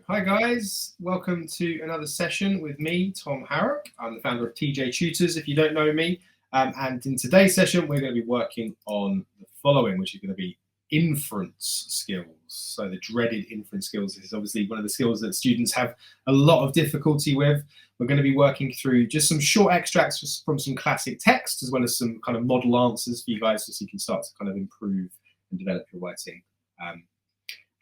Hi guys, welcome to another session with me, Tom Harrock. I'm the founder of TJ Tutors, if you don't know me. And in today's session, we're going to be working on the following, which is going to be inference skills. So the dreaded inference skills is obviously one of the skills that students have a lot of difficulty with. We're going to be working through just some short extracts from some classic text, as well as some kind of model answers for you guys, so you can start to kind of improve and develop your writing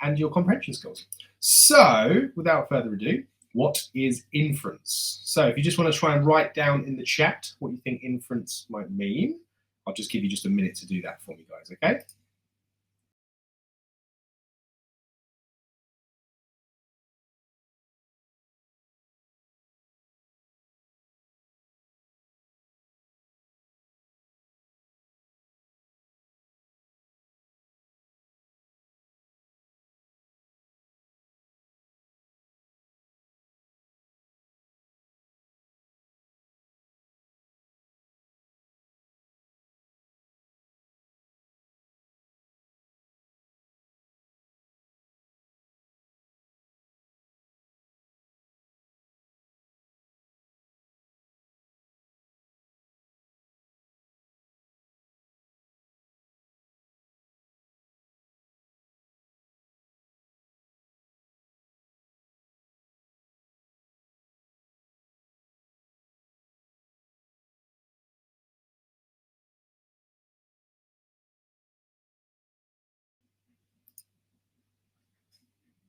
and your comprehension skills. So, without further ado, what is inference? So, if you just want to try and write down in the chat what you think inference might mean, I'll just give you just a minute to do that for me, guys, okay?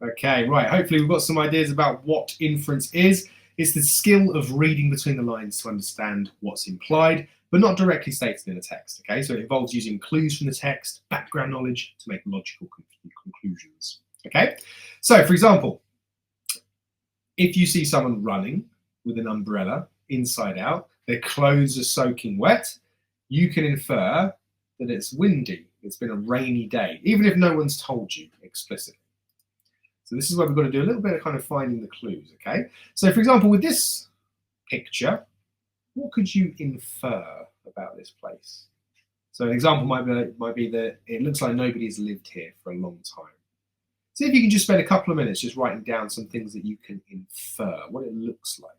Okay, right, hopefully we've got some ideas about what inference is. It's the skill of reading between the lines to understand what's implied, but not directly stated in a text, okay? So it involves using clues from the text, background knowledge to make logical conclusions, okay? So, for example, if you see someone running with an umbrella inside out, their clothes are soaking wet, you can infer that it's windy, it's been a rainy day, even if no one's told you explicitly. So this is where we've got to do a little bit of kind of finding the clues, okay? So for example, with this picture, what could you infer about this place? So an example might be that it looks like nobody's lived here for a long time. See if you can just spend a couple of minutes just writing down some things that you can infer, what it looks like.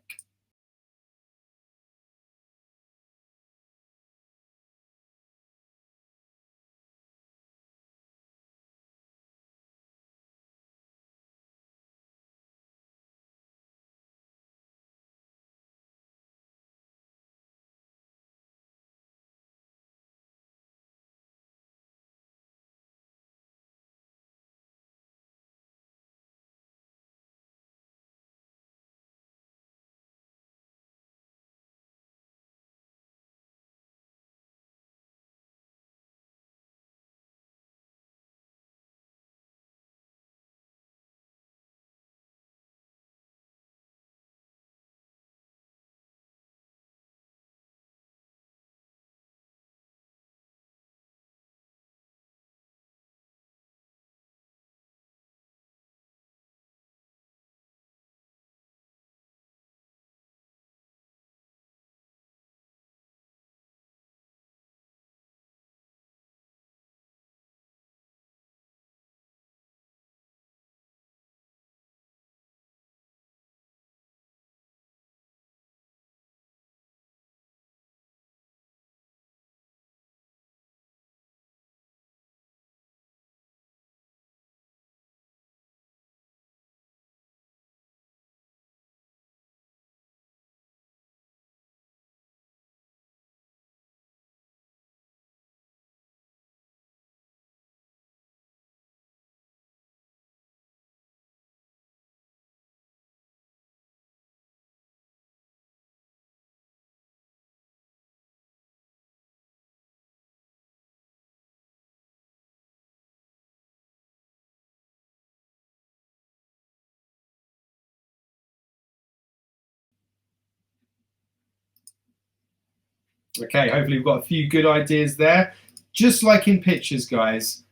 Okay, hopefully we've got a few good ideas there. Just like in pictures, guys,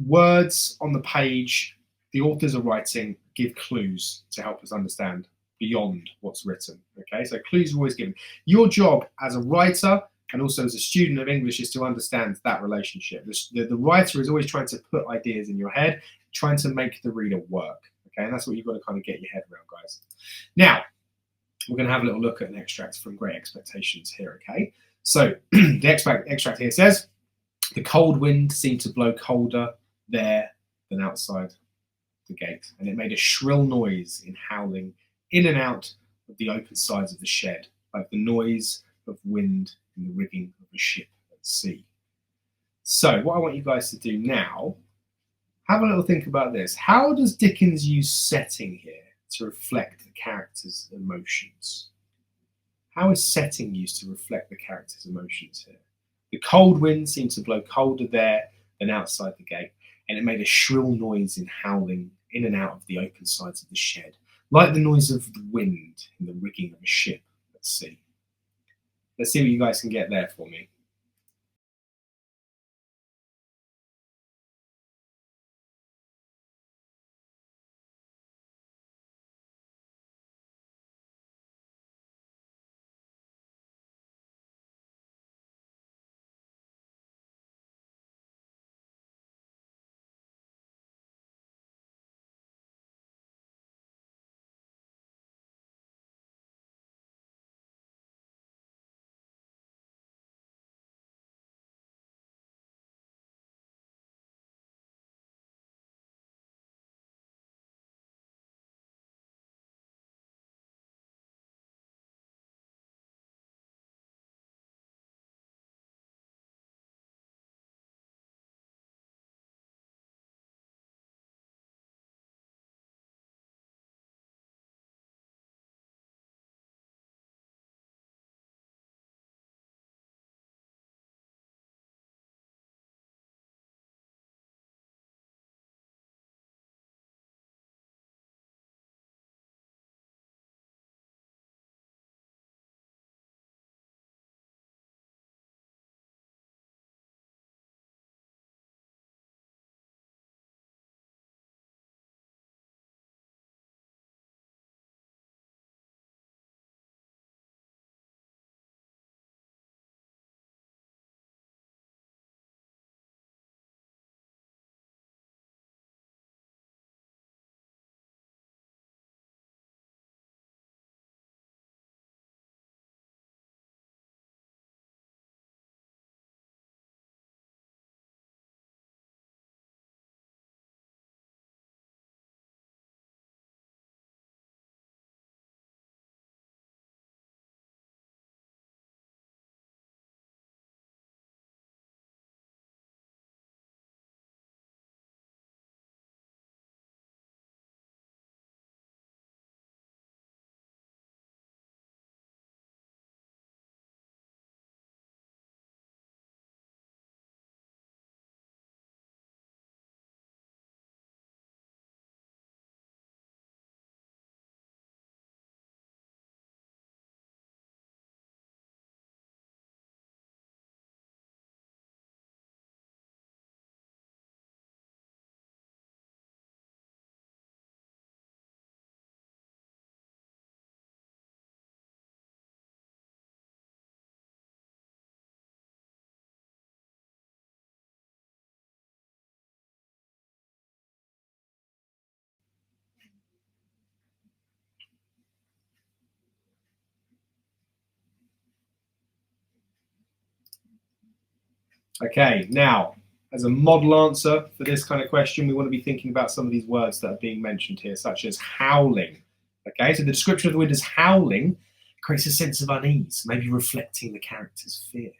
words on the page, the authors are writing, give clues to help us understand beyond what's written, okay? So clues are always given. Your job as a writer and also as a student of English is to understand that relationship. The writer is always trying to put ideas in your head, trying to make the reader work, Okay, and that's what you've got to kind of get your head around, guys. Now, we're going to have a little look at an extract from Great Expectations here, okay? So the extract here says, the cold wind seemed to blow colder there than outside the gate, and it made a shrill noise in howling in and out of the open sides of the shed, like the noise of wind in the rigging of a ship at sea. So what I want you guys to do now, have a little think about this. How does Dickens use setting here to reflect the character's emotions? How is setting used to reflect the character's emotions here? The cold wind seemed to blow colder there than outside the gate, and it made a shrill noise in howling in and out of the open sides of the shed, like the noise of the wind in the rigging of a ship at sea. Let's see what you guys can get there for me. Okay, now, as a model answer for this kind of question, we want to be thinking about some of these words that are being mentioned here, such as howling. Okay, so the description of the wind as howling creates a sense of unease, maybe reflecting the character's fear.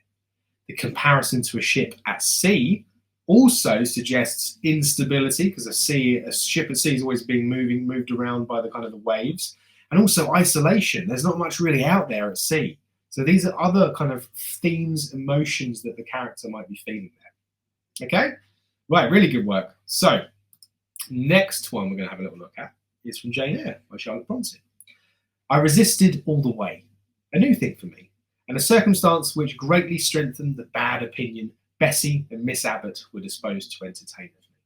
The comparison to a ship at sea also suggests instability, because a ship at sea is always being moved around by the kind of the waves, and also isolation. There's not much really out there at sea. So these are other kind of themes, emotions that the character might be feeling there. Okay? Right, really good work. So, next one we're going to have a little look at is from Jane Eyre by Charlotte Bronte. I resisted all the way, a new thing for me, and a circumstance which greatly strengthened the bad opinion Bessie and Miss Abbott were disposed to entertain of me.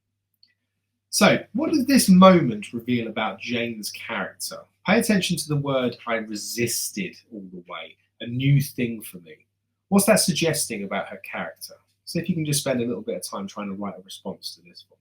So, what does this moment reveal about Jane's character? Pay attention to the word I resisted all the way. A new thing for me. What's that suggesting about her character? See if you can just spend a little bit of time trying to write a response to this one.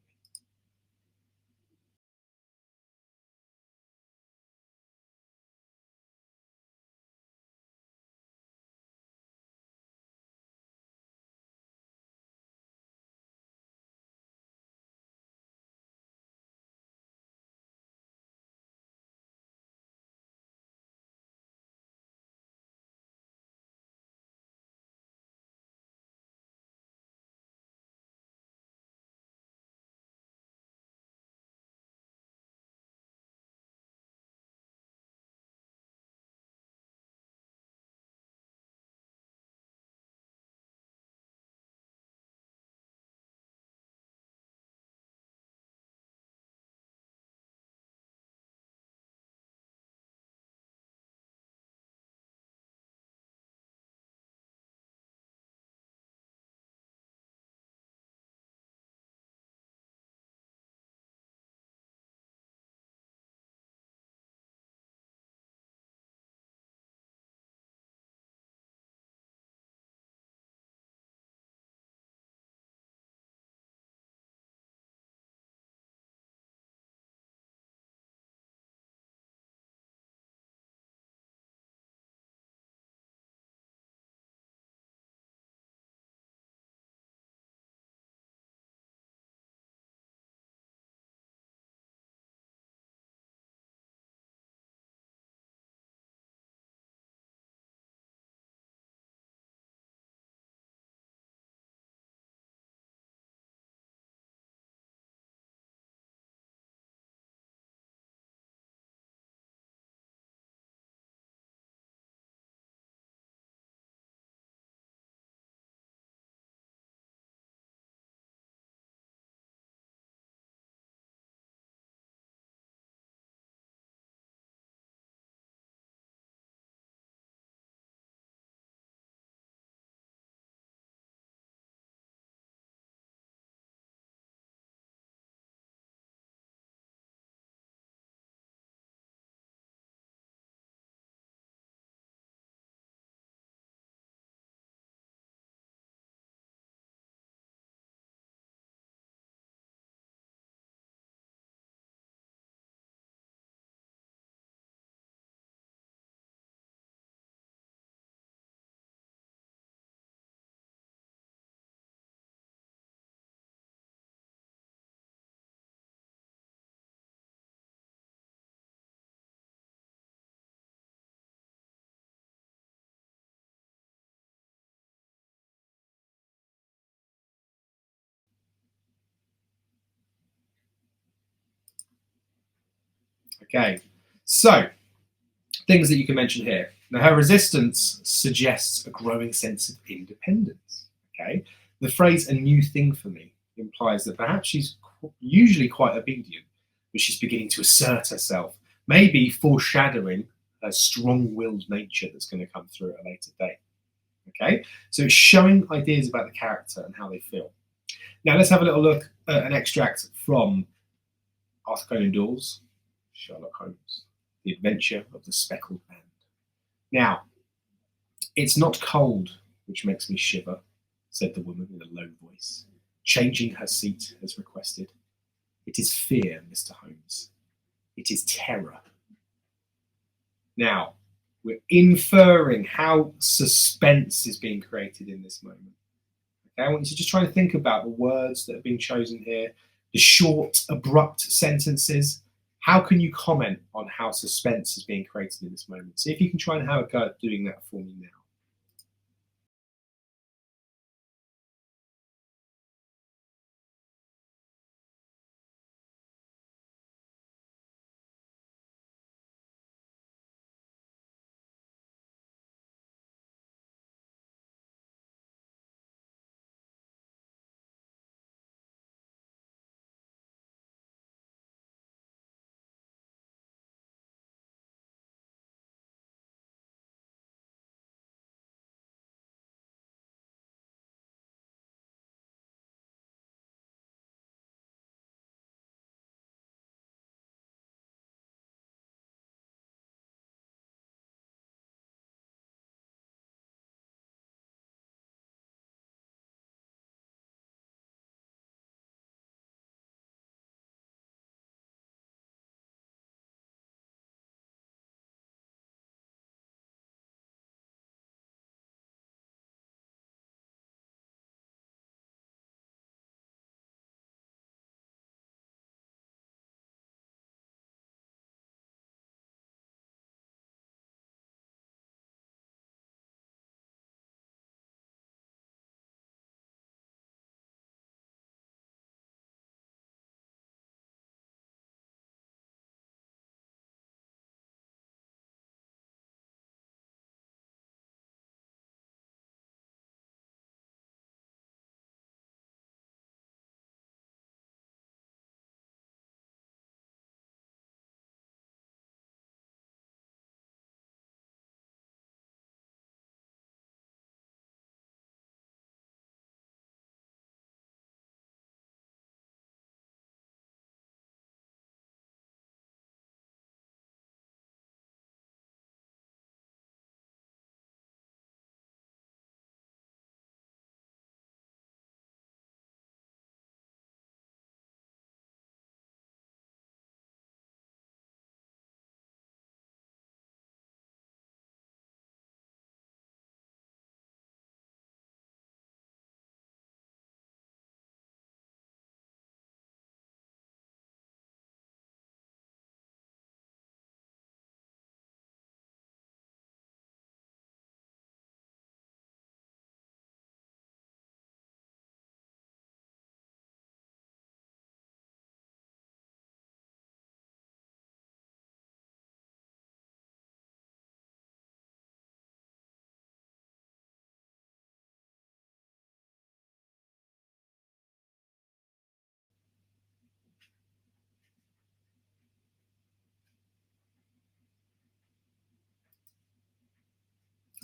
Okay, so things that you can mention here. Now, her resistance suggests a growing sense of independence. Okay, the phrase "a new thing for me" implies that perhaps she's usually quite obedient, but she's beginning to assert herself, maybe foreshadowing a strong-willed nature that's going to come through at a later date. Okay, so it's showing ideas about the character and how they feel. Now let's have a little look at an extract from Arthur Conan Doyle's Sherlock Holmes, The Adventure of the Speckled Band. Now, "It's not cold which makes me shiver," said the woman in a low voice, changing her seat as requested. "It is fear, Mr. Holmes. It is terror." Now, we're inferring how suspense is being created in this moment. Okay, I want you to just try and think about the words that have been chosen here, the short, abrupt sentences. How can you comment on how suspense is being created in this moment? See if you can try and have a go at doing that for me now.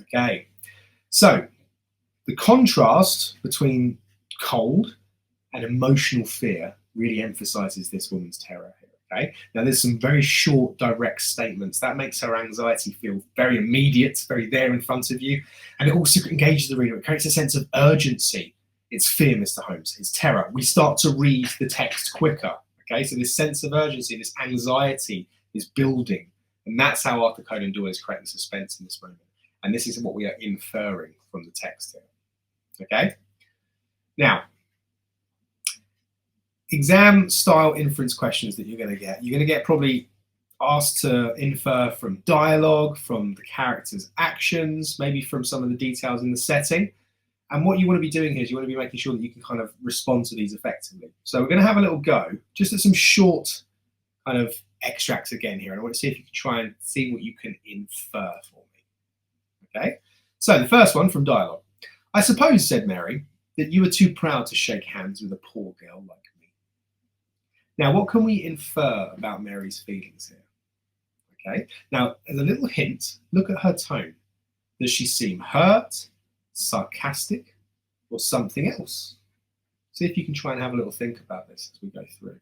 Okay, so the contrast between cold and emotional fear really emphasizes this woman's terror here. Okay, now there's some very short, direct statements that makes her anxiety feel very immediate, very there in front of you, and it also engages the reader. It creates a sense of urgency. It's fear, Mr. Holmes. It's terror. We start to read the text quicker. Okay, so this sense of urgency, this anxiety is building, and that's how Arthur Conan Doyle is creating suspense in this moment. And this is what we are inferring from the text here. Okay, now exam style inference questions that you're going to get probably asked to infer from dialogue, from the character's actions, maybe from some of the details in the setting. And what you want to be doing here is you want to be making sure that you can kind of respond to these effectively. So we're going to have a little go just at some short kind of extracts again here, and I want to see if you can try and see what you can infer for me. Okay, so the first one from dialogue. I suppose, said Mary, that you are too proud to shake hands with a poor girl like me. Now, what can we infer about Mary's feelings here? Okay, now as a little hint, look at her tone. Does she seem hurt, sarcastic, or something else? See if you can try and have a little think about this as we go through.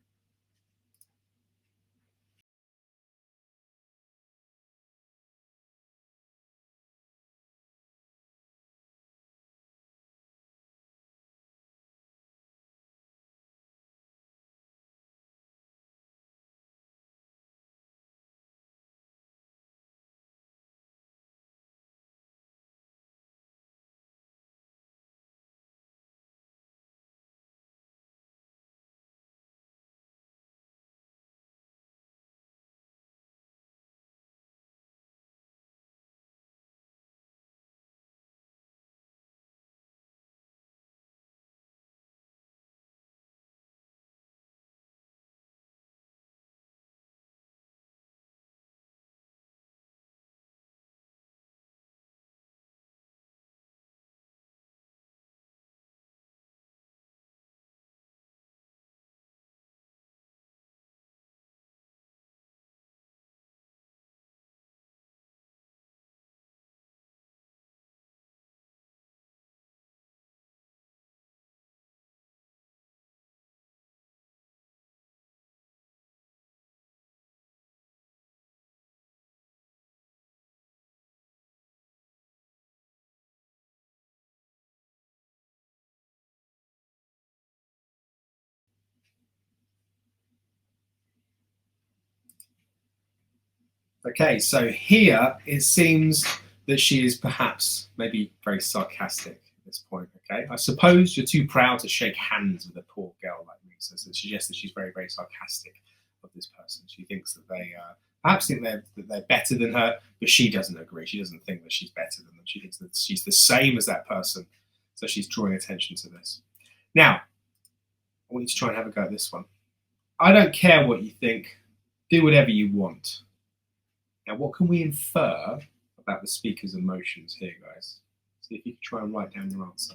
Okay, so here it seems that she is perhaps maybe very sarcastic at this point. Okay, I suppose you're too proud to shake hands with a poor girl like me. So it suggests that she's very, very sarcastic of this person. She thinks that they perhaps think that they're better than her, but she doesn't agree. She doesn't think that she's better than them. She thinks that she's the same as that person. So she's drawing attention to this. Now, I want you to try and have a go at this one. I don't care what you think. Do whatever you want. Now, what can we infer about the speaker's emotions here, guys? See if you can try and write down your answer.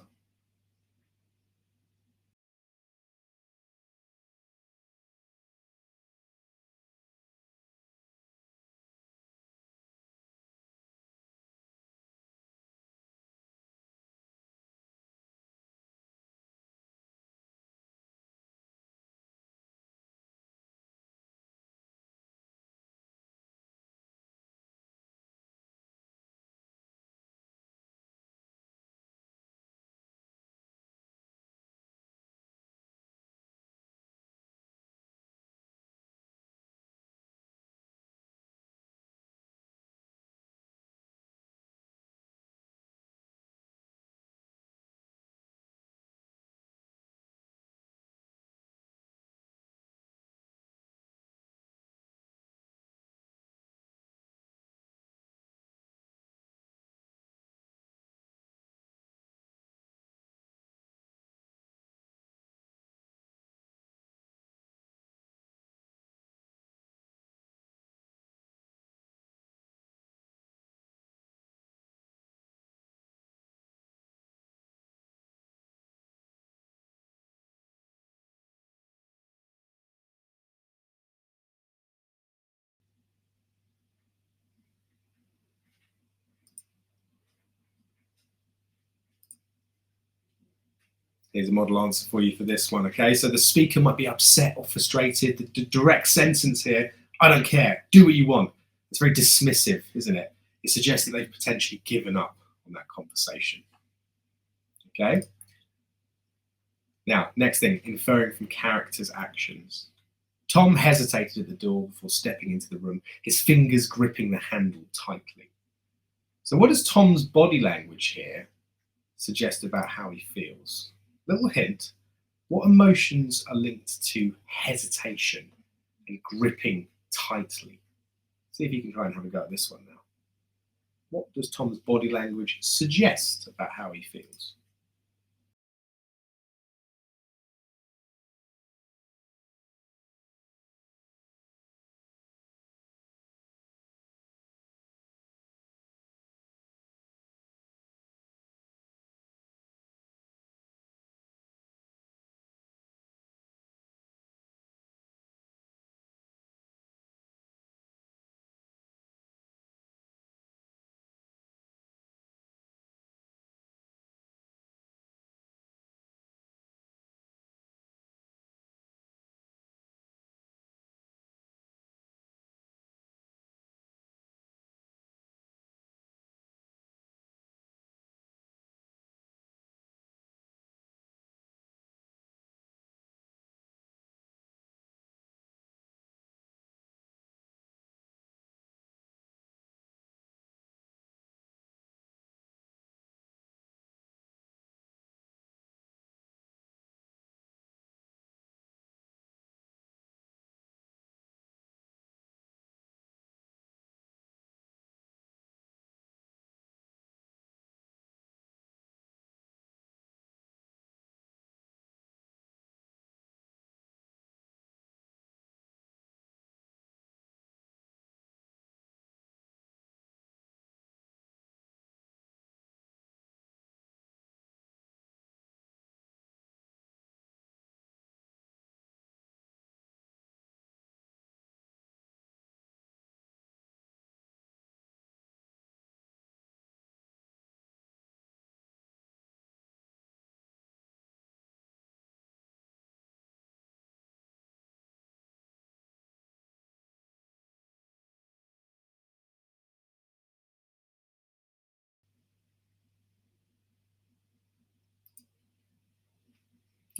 Here's a model answer for you for this one, okay? So the speaker might be upset or frustrated. The direct sentence here, I don't care, do what you want. It's very dismissive, isn't it? It suggests that they've potentially given up on that conversation, okay? Now, next thing, inferring from characters' actions. Tom hesitated at the door before stepping into the room, his fingers gripping the handle tightly. So what does Tom's body language here suggest about how he feels? Little hint, what emotions are linked to hesitation and gripping tightly? See if you can try and have a go at this one now. What does Tom's body language suggest about how he feels?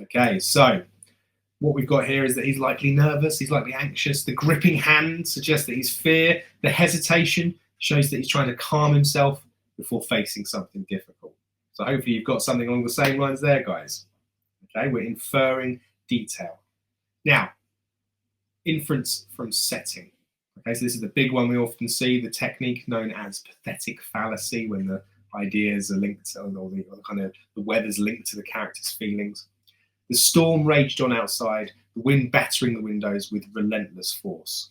Okay, so what we've got here is that he's likely nervous, he's likely anxious. The gripping hand suggests that he's fear. The hesitation shows that he's trying to calm himself before facing something difficult. So hopefully you've got something along the same lines there, guys. Okay, we're inferring detail. Now, inference from setting. Okay, so this is the big one we often see, the technique known as pathetic fallacy, when the ideas are linked, or the weather's linked to the character's feelings. The storm raged on outside, the wind battering the windows with relentless force.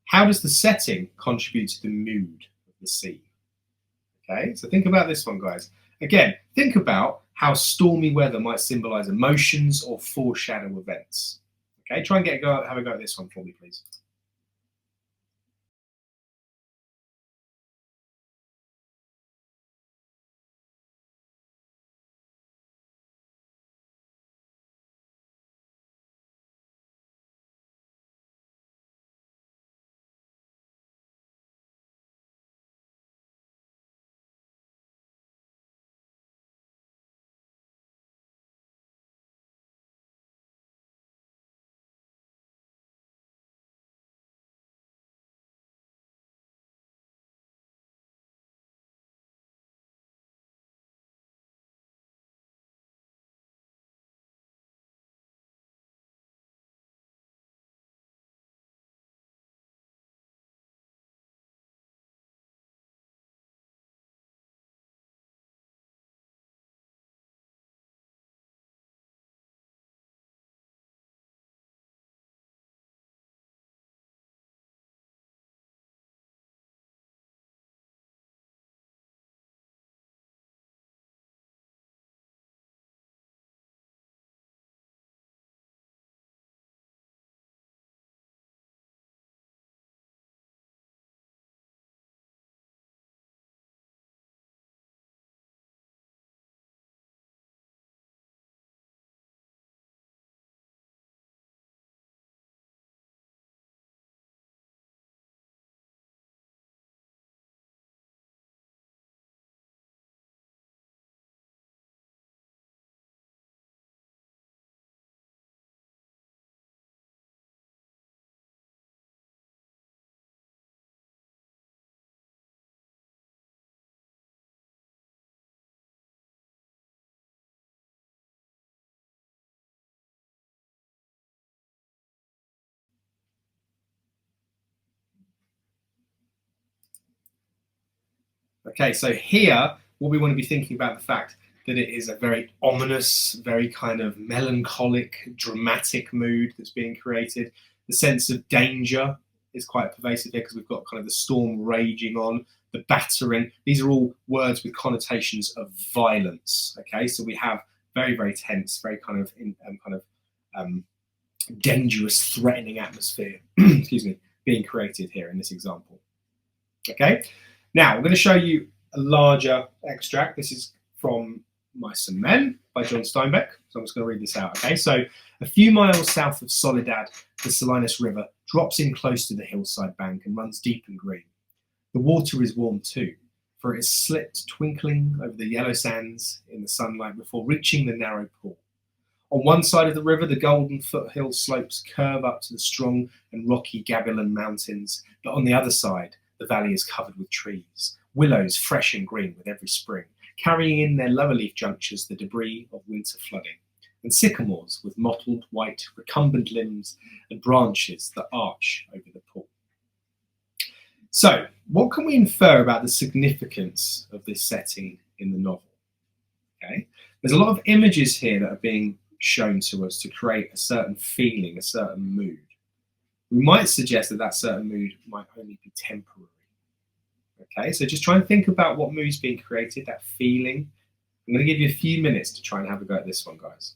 How does the setting contribute to the mood of the scene? Okay, so think about this one, guys. Again, think about how stormy weather might symbolize emotions or foreshadow events. Okay, try and have a go at this one for me, please. Okay, so here, what we want to be thinking about the fact that it is a very ominous, very kind of melancholic, dramatic mood that's being created. The sense of danger is quite pervasive here because we've got kind of the storm raging on, the battering. These are all words with connotations of violence. Okay, so we have very, very tense, very kind of dangerous, threatening atmosphere. Excuse me, being created here in this example. Okay, now I'm going to show you a larger extract. This is from Mice and Men by John Steinbeck. So I'm just going to read this out. Okay, so a few miles south of Soledad, the Salinas River drops in close to the hillside bank and runs deep and green. The water is warm too, for it has slipped twinkling over the yellow sands in the sunlight before reaching the narrow pool. On one side of the river, the golden foothill slopes curve up to the strong and rocky Gabilan Mountains, but on the other side, the valley is covered with trees, willows fresh and green with every spring, carrying in their lower leaf junctures the debris of winter flooding, and sycamores with mottled white recumbent limbs and branches that arch over the pool. So, what can we infer about the significance of this setting in the novel? Okay, there's a lot of images here that are being shown to us to create a certain feeling, a certain mood. We might suggest that that certain mood might only be temporary. Okay, so just try and think about what mood's being created, that feeling. I'm going to give you a few minutes to try and have a go at this one, guys.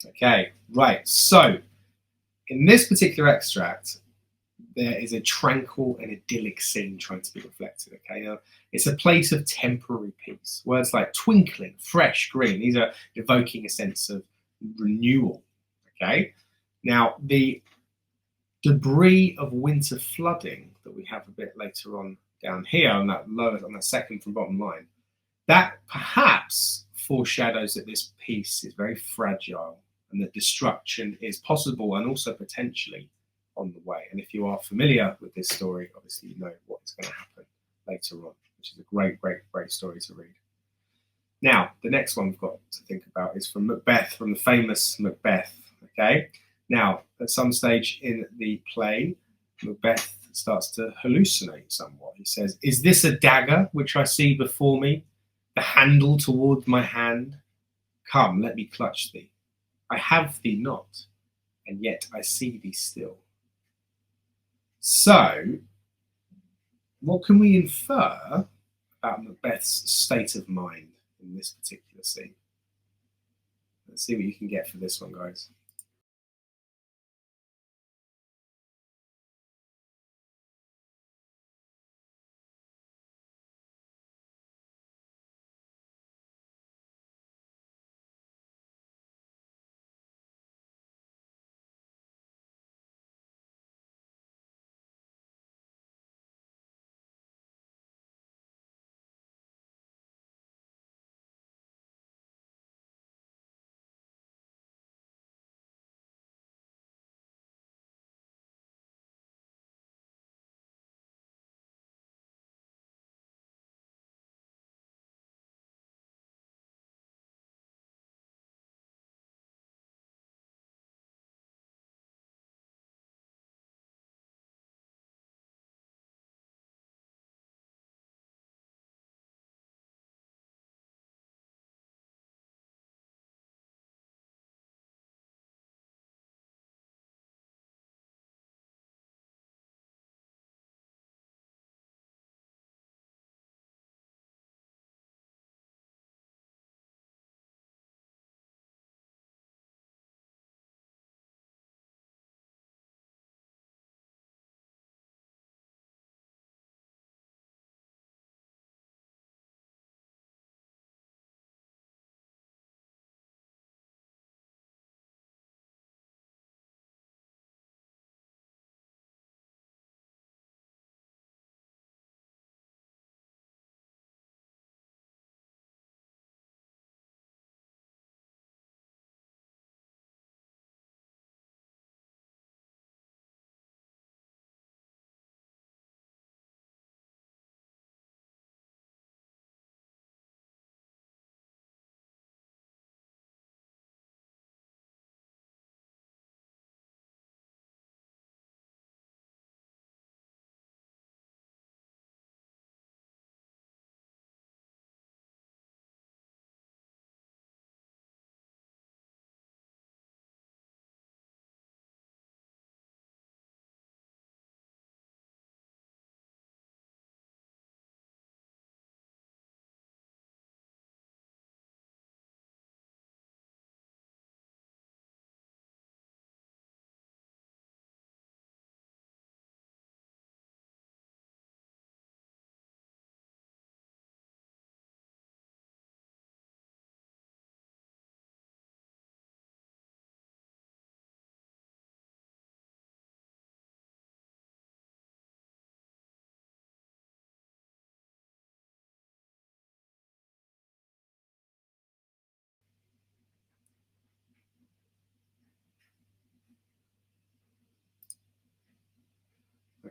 Okay, right. So in this particular extract, there is a tranquil and idyllic scene trying to be reflected. Okay, now it's a place of temporary peace. Words like twinkling, fresh, green, these are evoking a sense of renewal. Okay, now the debris of winter flooding that we have a bit later on down here on that second from bottom line, that perhaps foreshadows that this peace is very fragile and that destruction is possible and also potentially on the way. And if you are familiar with this story, obviously you know what's going to happen later on, which is a great, great, great story to read. Now, the next one we've got to think about is from Macbeth, from the famous Macbeth. Okay. Now, at some stage in the play, Macbeth starts to hallucinate somewhat. He says, "Is this a dagger which I see before me? The handle toward my hand? Come, let me clutch thee. I have thee not, and yet I see thee still." So, what can we infer about Macbeth's state of mind in this particular scene? Let's see what you can get for this one, guys.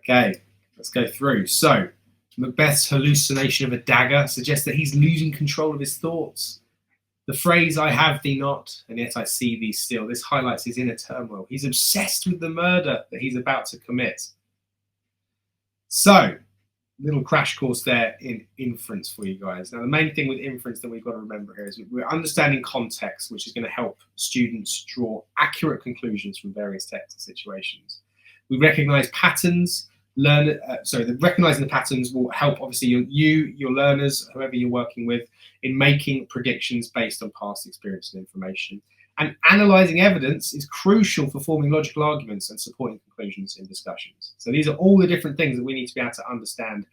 Okay, let's go through. So, Macbeth's hallucination of a dagger suggests that he's losing control of his thoughts. The phrase, "I have thee not, and yet I see thee still," this highlights his inner turmoil. He's obsessed with the murder that he's about to commit. So, little crash course there in inference for you guys. Now, the main thing with inference that we've got to remember here is we're understanding context, which is going to help students draw accurate conclusions from various texts and situations. We recognize patterns. Recognizing the patterns will help, obviously, your learners, whoever you're working with, in making predictions based on past experience and information. And analysing evidence is crucial for forming logical arguments and supporting conclusions in discussions. So these are all the different things that we need to be able to understand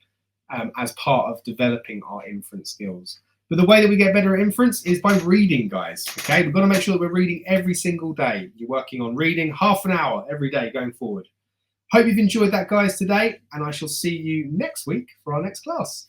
as part of developing our inference skills. But the way that we get better at inference is by reading, guys. Okay, we've got to make sure that we're reading every single day. You're working on reading half an hour every day going forward. Hope you've enjoyed that, guys, today, and I shall see you next week for our next class.